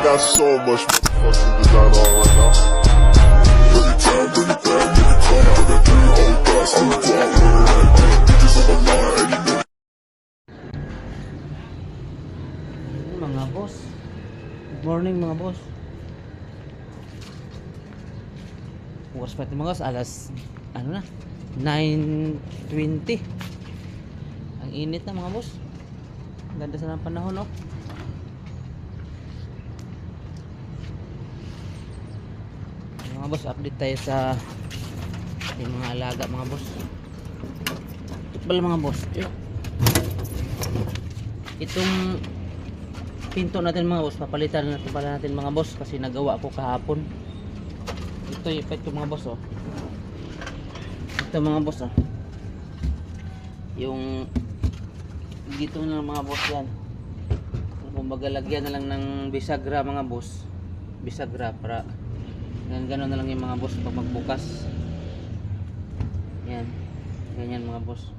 got so much motherfucking design on right now. Bring it down, bring it down, make it come. I got 3 old guys, I'm the block with it right now. Bitches on my line, and you know. Mga boss, good morning mga boss. Oras pa ito mga boss, alas ano na 9:20. Ang init na mga boss, ganda sa ng panahon, no? Mga boss, update tayo sa ating mga alaga mga boss. Bala mga boss, itong pinto natin mga boss, papalitan natin pala natin mga boss kasi nagawa ko kahapon. Ito yung epekto mga boss, oh. Ito mga boss, oh. Yung dito na mga boss yan. Kumbaga lagyan na lang ng bisagra mga boss. Bisagra para gano'n na lang yung mga boss pag magbukas. Yan. Ganyan mga boss.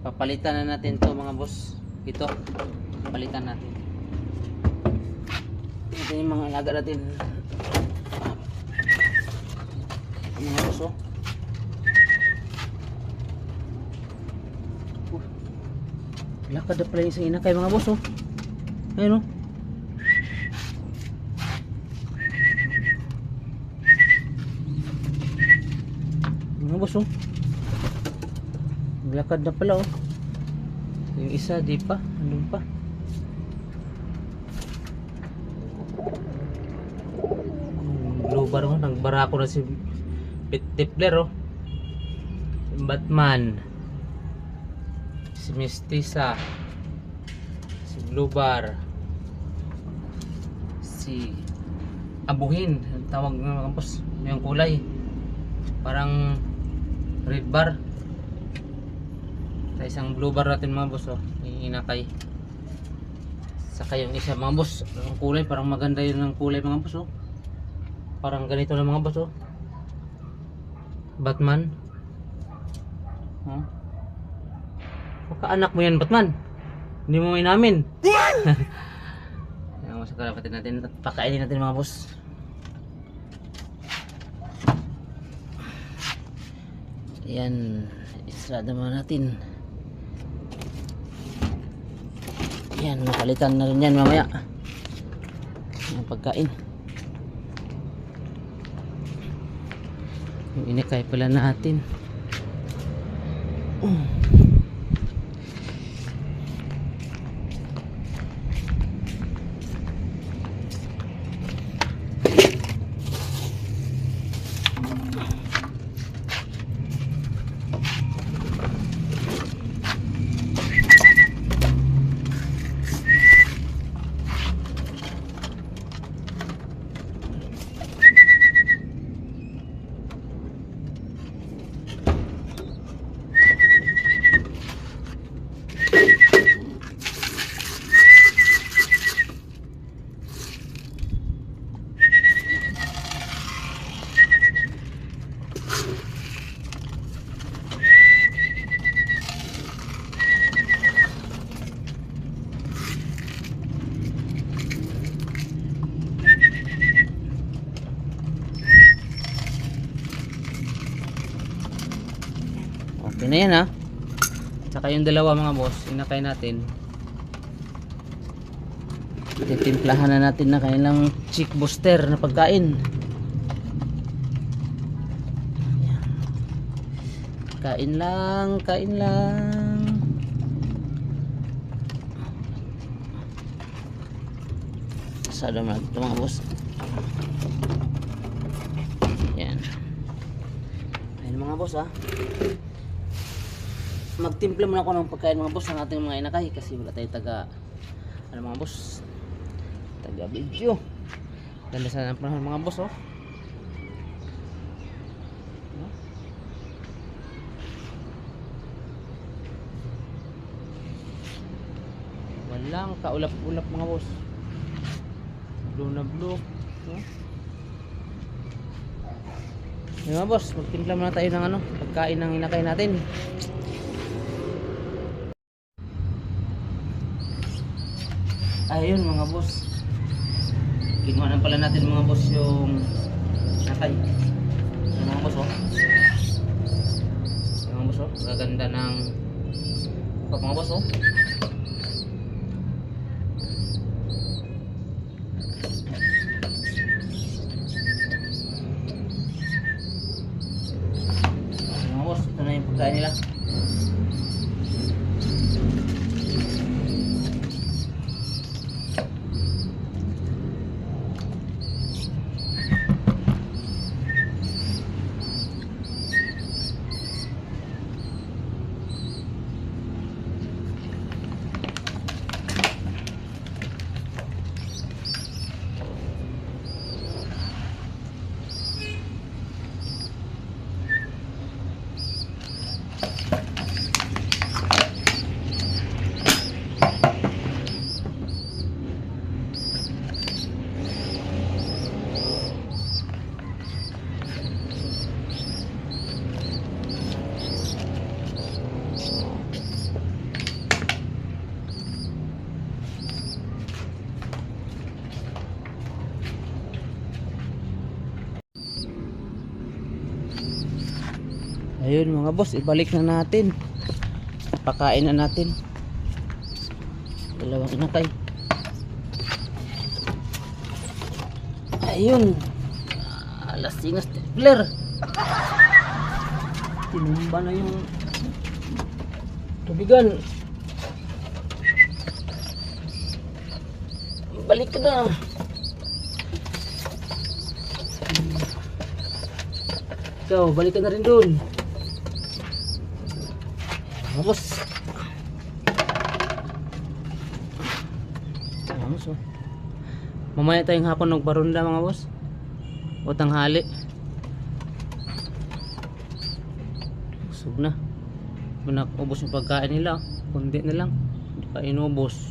Papalitan na natin to mga boss. Ito. Palitan natin. Ito yung mga alaga natin. Mga boss, oh. Lakad na pala yung isang inakay mga boss, oh. Ayun, oh. Mga boss, oh. Lakad na pala, oh. Yung isa di pa, andun pa. Blue bar, oh. Nagbara ko na si Tippler, oh. Si Batman, si Mestiza, si Blue Bar, si Abuhin, ang tawag ng mga boss, yung kulay parang red bar. Sa isang blue bar natin mga boss, oh, yung inakay. Saka yung isa mga boss, ang kulay parang maganda yun ng kulay mga boss, oh. Parang ganito na mga boss, oh. Batman, huh? Kaanak mo yan, Batman. Hindi mo inamin. Yan, mas karapatin natin. Pakainin natin mga boss. Yan, israda mo natin. Yan, mapalitan na rin yan mamaya. Yung pagkain. Yung inikay pala natin. Okay na yan, ha. Tsaka yung dalawa mga boss, inakay natin. Titimplahan na natin na kanilang chick booster na pagkain. Ayan. Kain lang, kain lang. Sada naman ito mga boss. Ayan. Ayan mga boss, ha. Magtimpla muna ako ng pagkain mga boss ng ating mga inakay kasi wala tayo taga ano mga boss, taga video. Ganda sana ng panahon mga boss, oh. Walang kaulap-ulap mga boss, blue na blue, oh. Yung mga boss, magtimpla muna tayo ng ano, pagkain ng inakay natin. Ayun mga boss, Kinuha na pala natin mga boss yung nakay. Yung mga boss oh. Yung mga boss oh. Gaganda ng mga boss oh. Mga boss, ito na yung pagkain nila. Ayun mga boss, ibalik na natin. Pakain na natin. Dalawang inakay. Ayun. Lasing na stapler. Tinumba na yung tubigan. Balik ka na. Ikaw, balik ka na rin dun. Vamos. Vamos oh. Mamaya tayong hapon nagbarunda mga boss. O tanghali. Busog na. Kung nakubos yung pagkain nila, kundi na lang. Hindi pa inubos.